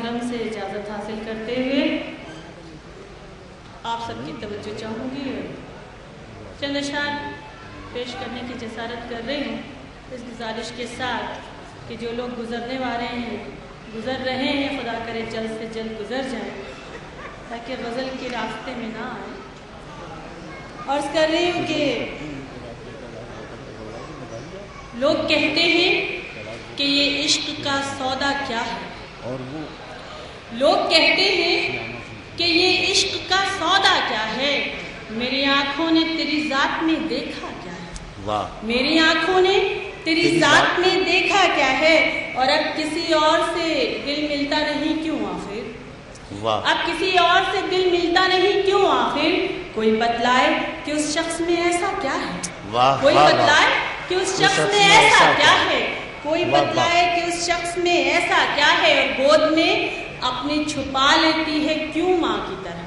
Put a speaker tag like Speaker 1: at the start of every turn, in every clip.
Speaker 1: محترم سے اجازت حاصل کرتے ہوئے آپ سب کی توجہ چاہوں گی اور چند اشعار پیش کرنے کی جسارت کر رہی ہوں، اس گزارش کے ساتھ کہ جو لوگ گزرنے والے ہیں، گزر رہے ہیں، خدا کرے جلد سے جلد گزر جائیں تاکہ غزل کے راستے میں نہ آئے۔ اور اس کر رہی ہوں کہ لوگ کہتے ہیں کہ یہ عشق کا سودا کیا ہے، لوگ کہتے ہیں کہ یہ عشق کا سودا کیا ہے، میری آنکھوں نے تیری ذات میں دیکھا کیا ہے، میری آنکھوں نے تیری ذات میں دیکھا کیا ہے، اور اب کسی اور سے دل ملتا نہیں کیوں آخر، اب کسی اور سے دل ملتا نہیں کیوں آخر، کوئی بتلائے کہ اس شخص میں ایسا کیا ہے، کوئی بتلائے کہ اس شخص میں ایسا کیا ہے، کوئی بتلائے کہ اس شخص میں ایسا کیا ہے، اور گود میں اپنی چھپا لیتی ہے کیوں ماں کی طرح،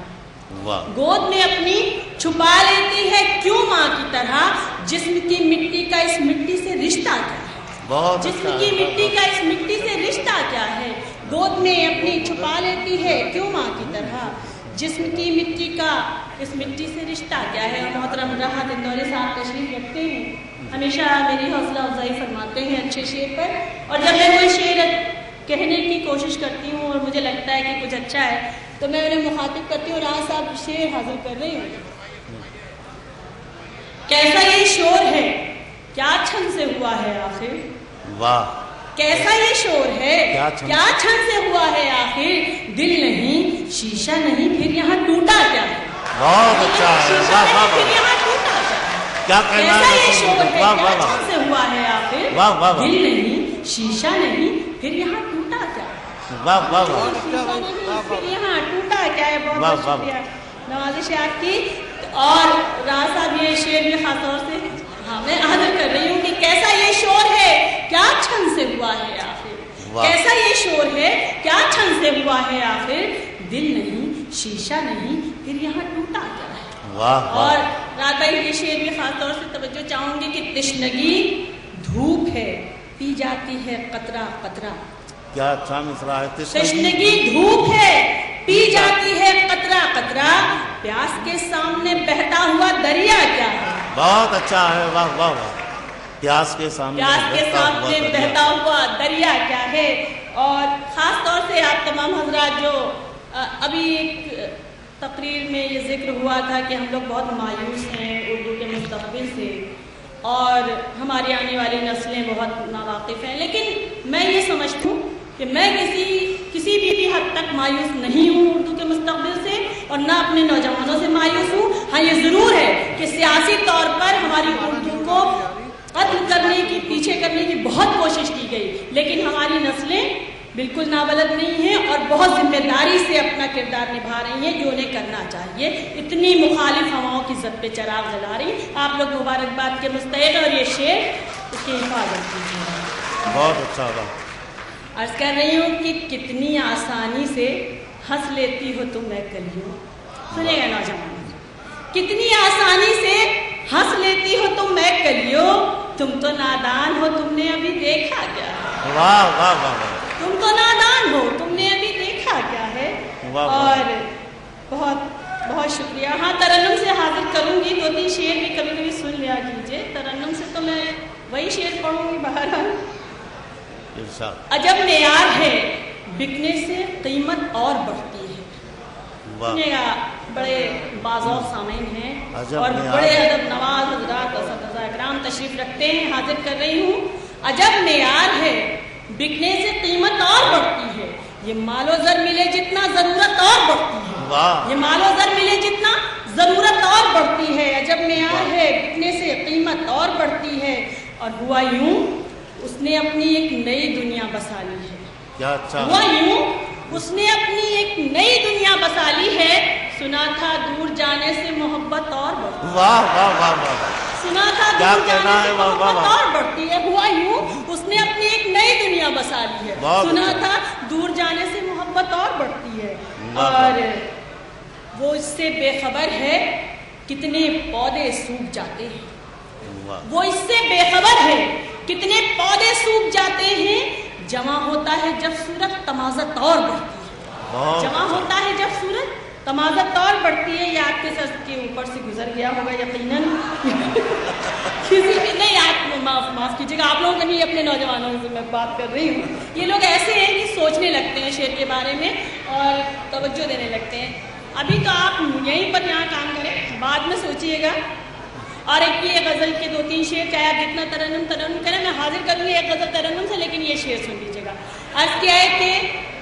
Speaker 1: گود میں اپنی چھپا لیتی ہے کیوں ماں کی طرح، جسم کی مٹی کا اس مٹی سے رشتہ کیا ہے، جسم کی مٹی کا اس مٹی سے رشتہ کیا ہے، گود میں اپنی چھپا لیتی ہے کیوں ماں کی طرح، جسم کی مٹی کا اس مٹی سے رشتہ کیا ہے۔ اور محترم راحت اندوری صاحب تشریف رکھتے ہیں، ہمیشہ میری حوصلہ افزائی فرماتے ہیں اچھے شعر پر، اور جب میں کوئی شعر کہنے کی کوشش کرتی ہوں اور مجھے لگتا ہے کہ کچھ اچھا ہے تو میں انہیں مخاطب کرتی ہوں، راحت صاحب شعر حاضر کر رہی ہوں۔ کیسا یہ شور ہے کیا چھن سے ہوا ہے آخر، کیسا یہ شور ہے کیا چھن سے ہوا ہے آخر، دل نہیں شیشہ نہیں پھر یہاں ٹوٹا کیا ہے،
Speaker 2: بہت اچھا ہے،
Speaker 1: شیشہ نہیں پھر یہاں ٹوٹا کیا ہے، کیسا یہ شور ہے کیا چھن سے ہوا ہے آخر، دل نہیں شیشہ نہیں پھر یہاں ٹوٹا کیا ہے، شیشہ نہیں پھر یہاں ٹوٹا کیا ہے۔ بہت بہت شکریہ نوازش آپ کی۔ اور راز صاحب یہ شعر بھی خاص طور سے میں حاضر کر رہی ہوں کہ کیسا یہ شور ہے کیا چھن سے ہوا ہے آخر، کیسا یہ شور ہے کیا چھن سے ہوا ہے آخر، دل نہیں شیشہ نہیں پھر یہاں ٹوٹا کیا ہے۔ اور رات بھائی کے شعر میں خاص طور سے توجہ چاہوں گی کہ تشنگی دھوپ ہے پی جاتی ہے قطرہ قطرہ،
Speaker 2: کیا اچھا مصرع ہے،
Speaker 1: تشنگی دھوپ ہے پی جاتی ہے قطرہ قطرہ، پیاس کے سامنے بہتا ہوا دریا کیا ہے،
Speaker 2: بہت اچھا ہے، واہ واہ واہ، پیاس کے سامنے
Speaker 1: بہتا ہوا دریا کیا ہے۔ اور خاص طور سے آپ تمام حضرات جو ابھی ایک تقریر میں یہ ذکر ہوا تھا کہ ہم لوگ بہت مایوس ہیں اردو کے مستقبل سے اور ہماری آنے والی نسلیں بہت ناواقف ہیں، لیکن میں یہ سمجھتی ہوں کہ میں کسی بھی حد تک مایوس نہیں ہوں اردو کے مستقبل سے اور نہ اپنے نوجوانوں سے مایوس ہوں۔ ہاں یہ ضرور ہے کہ سیاسی طور پر ہماری اردو کو قتل کرنے کی، پیچھے کرنے کی بہت کوشش کی گئی، لیکن ہماری نسلیں بالکل نابلد نہیں ہیں اور بہت ذمہ داری سے اپنا کردار نبھا رہی ہیں جو انہیں کرنا چاہیے، اتنی مخالف ہواؤں کی زد پہ چراغ جلا رہی ہیں۔ آپ لوگ مبارکباد کے مستحق اور یہ شعر اس کی حفاظت کیجیے۔
Speaker 2: بہت اچھا تھا۔
Speaker 1: عرض کر رہی ہوں کہ کتنی آسانی سے ہنس لیتی ہو تم میں کلیوں، سنیں گے نوجوان، کتنی آسانی سے ہنس لیتی ہو تم میں کلیوں، تم تو نادان ہو تم نے ابھی دیکھا کیا ہے،
Speaker 2: واہ واہ واہ،
Speaker 1: تم تو نادان ہو تم نے ابھی دیکھا کیا ہے۔ اور بہت بہت شکریہ۔ ہاں ترنم سے حاضر کروں گی، 2-3 شعر بھی کبھی کبھی سن لیا کیجیے، ترنم سے تو میں وہی شعر پڑھوں گی بہرحال۔ عجب معیار ہے بکنے سے قیمت اور بڑھتی ہے، سنیے گا، بڑے باذوق سامعین ہیں اور بڑے ادب نواز حضرات اساتذہ اکرام تشریف رکھتے ہیں، حاضر کر رہی ہوں۔ عجب معیار ہے بکنے سے قیمت اور بڑھتی ہے، یہ مال و زر ملے جتنا ضرورت اور بڑھتی ہے، یہ مال و زر ملے جتنا ضرورت اور بڑھتی ہے، عجب معیار ہے بکنے سے قیمت اور بڑھتی ہے، اور ہوا یوں اس نے اپنی ایک نئی دنیا بسا لی ہے،
Speaker 2: کیا اچھا
Speaker 1: ہوا یوں اس نے اپنی ایک نئی دنیا بسا لی ہے، سنا تھا دور جانے سے محبت اور بڑھتی ہے،
Speaker 2: واہ واہ واہ واہ،
Speaker 1: سنا تھا دور جانے سے محبت اور بڑھتی ہے، ہوا یوں اس نے اپنی ایک نئی دنیا بسا لی ہے، سنا تھا دور جانے سے محبت اور بڑھتی ہے، اور وہ اس سے بے خبر ہے کتنے پودے سوکھ جاتے ہیں، وہ اس سے بے خبر ہے کتنے پودے سوکھ جاتے ہیں، جمع ہوتا ہے جب صورت تمازت اور بڑھتی ہے، جمع ہوتا ہے جب سورج تمازت طور بڑھتی ہے. یہ آپ کے سر کے اوپر سے گزر گیا ہوگا یقیناً. کسی بھی نہیں, آپ معاف کیجیے گا, آپ لوگوں کے نہیں, اپنے نوجوانوں سے میں بات کر رہی ہوں. یہ لوگ ایسے ہیں کہ سوچنے لگتے ہیں شعر کے بارے میں اور توجہ دینے لگتے ہیں. ابھی تو آپ یہیں پر یہاں کام کریں, بعد میں سوچیے گا. اور ایک یہ غزل کے 2-3 شعر, چاہے آپ جتنا ترنم کریں, میں حاضر کروں گی ایک غزل ترنم سے, لیکن یہ شعر سن لیجیے گا. عرض کیا ہے کہ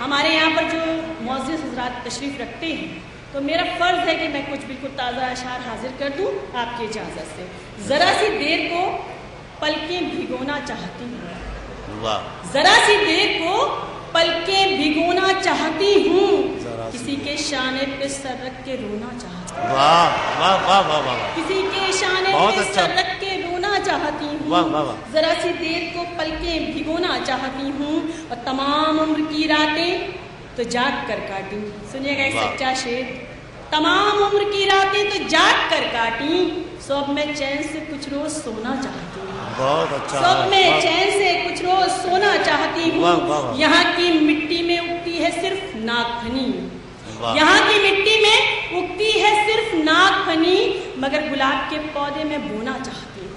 Speaker 1: ہمارے یہاں پر جو معزز حضرات تشریف رکھتے ہیں تو میرا فرض ہے کہ میں کچھ بالکل تازہ اشعار حاضر کر دوں آپ کی اجازت سے. ذرا سی دیر کو پلکیں بھگونا چاہتی ہوں, ذرا سی دیر کو پلکیں بھگونا چاہتی ہوں, کسی کے شانے پہ سر رکھ کے رونا چاہتی ہوں. کسی کے شانے پہ سر رکھ کے رونا چاہتی ہوں, ذرا سی دیر کو پلکیں بھگونا چاہتی ہوں, اور تمام عمر کی راتیں تو جاگ کر کاٹی. سنیے گا ایک سچا شعر. تمام عمر کی راتیں تو جاگ کر کاٹی, سو اب میں چین سے کچھ روز سونا چاہتی ہوں.
Speaker 2: بہت اچھا.
Speaker 1: سب میں چین سے کچھ روز سونا چاہتی ہوں. یہاں کی مٹی میں اگتی ہے صرف ناگفنی, یہاں کی مٹی میں اگتی ہے صرف ناگفنی, مگر گلاب کے پودے میں بونا چاہتی ہوں,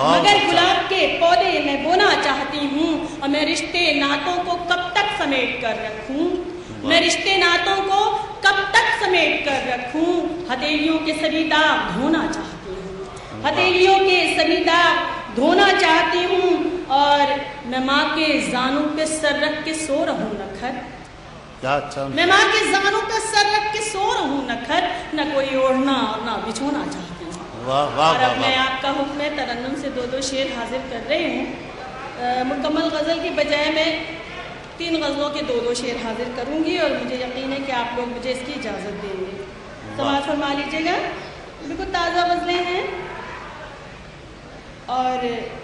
Speaker 1: مگر گلاب کے پودے میں بونا چاہتی ہوں. اور میں رشتے ناتوں کو کب تک سمیٹ کر رکھوں, میں رشتے ناتوں کو کب تک سمیٹ کر رکھوں. ہتھیلیوں کے سبھی داغ دھونا چاہتی ہوں, ہتھیلیوں کے سبھی داغ دھونا چاہتی ہوں. اور میں ماں کے زانوں پہ سر رکھ کے سو رہوں نکھر, میں ماں کے زانوں پہ سر رکھ کے سو رہوں نکھر, نہ کوئی اوڑھنا اور نہ بچھونا چاہتی ہوں. اور اب میں آپ کا حکم ہے ترنم سے 2 شعر حاضر کر رہی ہوں. مکمل غزل کی بجائے میں 3 غزلوں کے 2 شعر حاضر کروں گی, اور مجھے یقین ہے کہ آپ لوگ مجھے اس کی اجازت دیں گے. سماعت فرما لیجیے گا. بالکل تازہ غزلیں ہیں, اور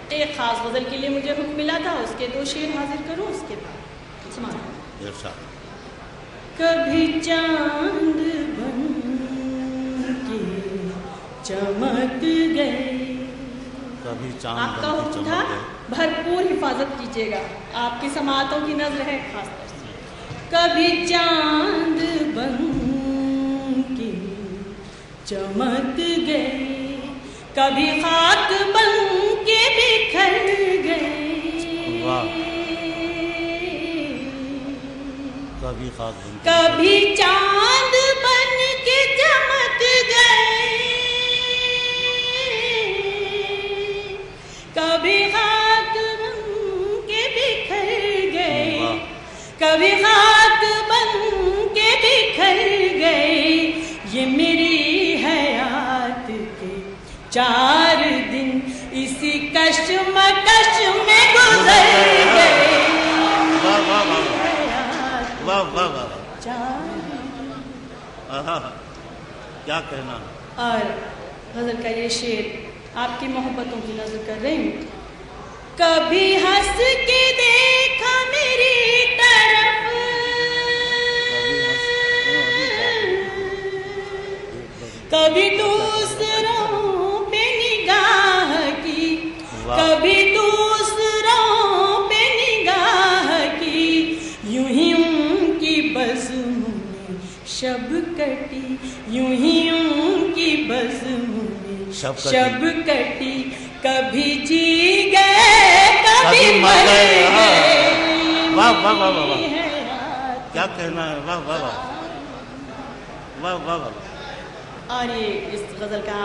Speaker 1: ایک خاص غزل کے لیے مجھے حکم ملا تھا, اس کے 2 شعر حاضر کروں. اس کے بعد سماعت. کبھی چاند بن کے چمک گئے, کبھی چاند. آپ کا حکم تھا بھرپور حفاظت کیجیے گا, آپ کی سماعتوں کی نظر ہے خاص طور سے. کبھی چاند بن کے چمک گئے, کبھی خاک بن کے بکھر گئے, کبھی چاند بن کے چمک گئے, کبھی خاک بن کے بکھر گئے, کبھی خاک بن کے بکھر گئے. یہ میری حیات کے 4 دن اسی کشمکش میں گزر گئے.
Speaker 2: کیا کہنا.
Speaker 1: اور غزل کا یہ شعر آپ کی محبتوں کی نظر کر رہی ہوں. کبھی ہنس کے دیکھا میری طرف, کبھی دوسروں پہ نگاہ کی, کبھی دوسروں پہ نگاہ کی, یوں ہی ان کی بزموں میں شب کٹی, یوں ہی ان کی بزموں میں شب کٹی. کبھی جی گئے کبھی مر گئے.
Speaker 2: کیا کہنا ہے. واہ واہ واہ واہ واہ.
Speaker 1: اور یہ اس غزل کا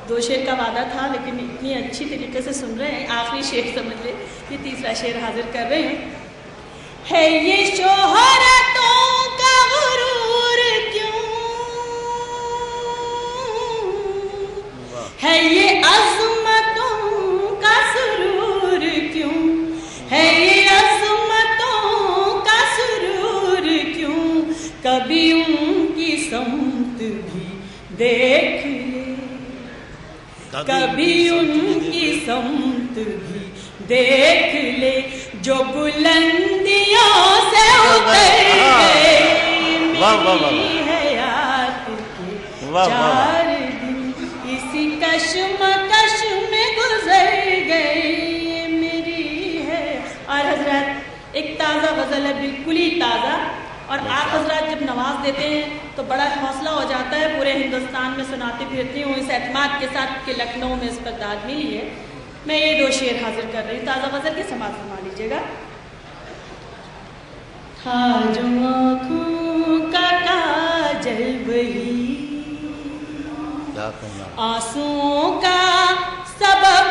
Speaker 1: 2 شعر کا وعدہ تھا, لیکن اتنی اچھی طریقے سے سن رہے ہیں, آخری شعر سمجھ لیں, یہ 3 شعر حاضر کر رہے ہیں. ہے یہ شہرتوں کا غرور کیوں, ہے یہ عظمتوں کا سرور کیوں, ہے یہ عظمتوں کا سرور کیوں. کبھی ان کی سمت بھی دیکھ لے, کبھی ان کی سمت بھی دیکھ لے, جو بلندیوں سے اتر گئے. میری حیات کے 4 دن اسی کشمکش میں گزر گئے. میری ہے. اور حضرات ایک تازہ غزل ہے, بالکل ہی تازہ, اور آپ حضرات جب نواز دیتے ہیں تو بڑا حوصلہ ہو جاتا ہے، پورے ہندوستان میں سناتی پھرتی ہوں اس اعتماد کے ساتھ کہ لکھنؤ میں اس پر داد ملی ہے۔ میں یہ 2 شعر حاضر کر رہی ہوں، تازہ غزل کی سماعت فرما لیجیے گا۔ تھا جو آنکھوں کا کاجل وہی آنسوؤں کا سبب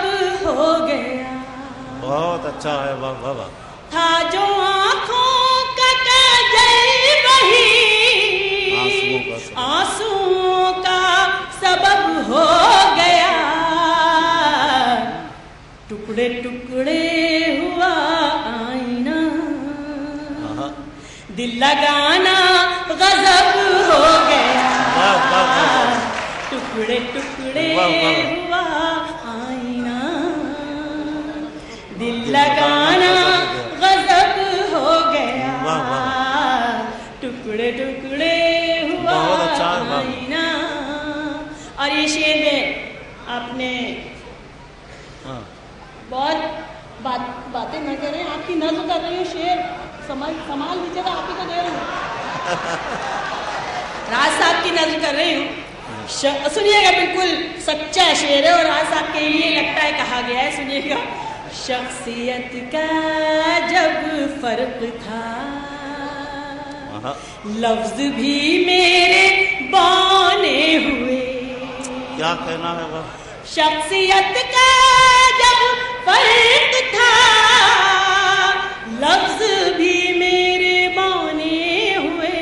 Speaker 1: ہو گیا۔
Speaker 2: بہت اچھا ہے، واہ واہ واہ۔
Speaker 1: تھا جو آنکھوں کا کاجل وہی آنسوؤں کا سبب ہو گیا، ٹکڑے ٹکڑے ہوا آئینہ، دل لگانا غضب ہو گیا، ٹکڑے ٹکڑے ہوا آئینہ، دل لگانا غضب ہو گیا، ٹکڑے ٹکڑے ہوا آئینہ۔ اور یہ شعر میں آپ نے بہت باتیں نہ کریں، آپ کی نظم کر رہی ہوں، شعر سنبھال لیجیے گا، آپ ہی کو دے رہی ہوں، راز صاحب کی نظم کر رہی ہوں۔ سنیے گا، بالکل سچا شعر ہے اور راز صاحب کے لیے لگتا ہے کہا گیا ہے، سنیے گا۔ شخصیت کا جب فرق تھا، لفظ بھی میرے بانے ہوئے۔
Speaker 2: کیا کہنا ہے وہ؟
Speaker 1: شخصیت کا جب فرق تھا، لفظ بھی میرے بانے ہوئے،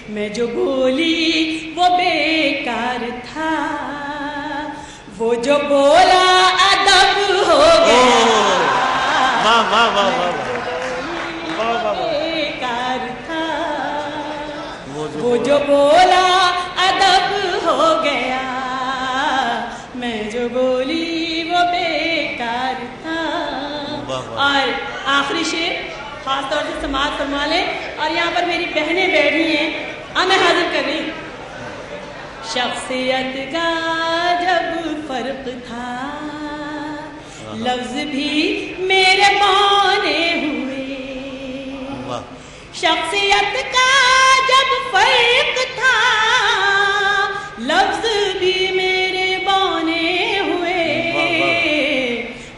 Speaker 1: میں جو بولی وہ بیکار تھا، وہ جو بولا ادب ہو گیا، بیکار تھا، وہ جو بولا ادب ہو گیا، میں جو بولی وہ بیکار تھا۔ اور آخری شعر خاص طور سے سماعت فرما لیں، اور یہاں پر میری بہنیں بیٹھی ہیں، میں حاضر کر رہی ہوں۔ شخصیت کا جب فرق تھا، لفظ بھی میرے بانے ہوئے، شخصیت کا جب فرق تھا، لفظ بھی میرے بانے ہوئے،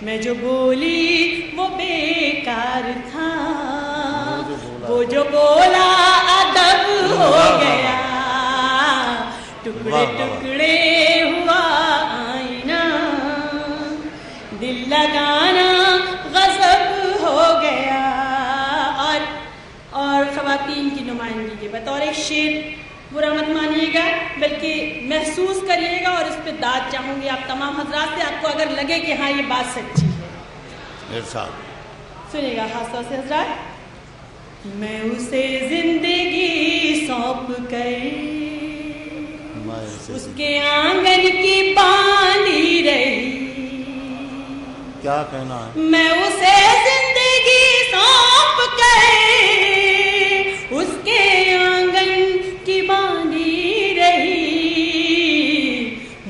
Speaker 1: میں جو بولی وہ بیکار تھا، وہ جو بولا ادب ہو گیا، ٹکڑے ٹکڑے ہوا آئینہ، دل لگانا غضب ہو گیا۔ اور خواتین کی نمائندگی کے بطور ایک شعر برا مت مانیے گا، بلکہ محسوس کریے گا، اور اس پہ داد چاہوں گی آپ تمام حضرات سے، آپ کو اگر لگے کہ ہاں یہ بات سچی ہے۔ سنیے گا خاص طور سے حضرات۔ میں اسے زندگی سونپ کر اس کے آنگن کی باندھی رہی،
Speaker 2: کیا کہنا ہے؟
Speaker 1: میں اسے زندگی سونپ کر اس کے آنگن کی باندھی رہی،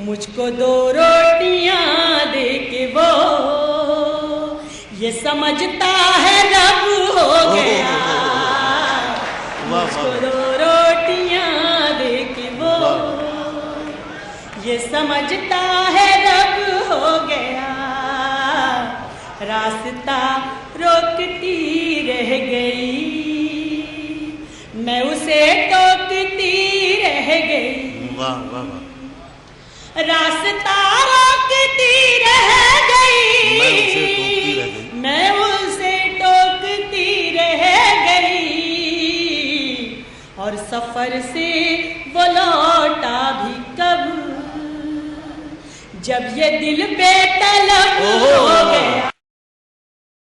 Speaker 1: مجھ کو 2 روٹیاں دے کے وہ یہ سمجھتا ہے رب ہو گیا، مجھ کو 2 روٹیاں دے کے وہ یہ سمجھتا ہے رب ہو گیا، راستہ روکتی رہ گئی، میں اسے ٹوکتی رہ گئی، راستہ روکتی رہ گئی، میں اسے ٹوکتی رہ گئی، اور سفر سے وہ لوٹا بھی کب، جب یہ دل بے طلب ہو گیا،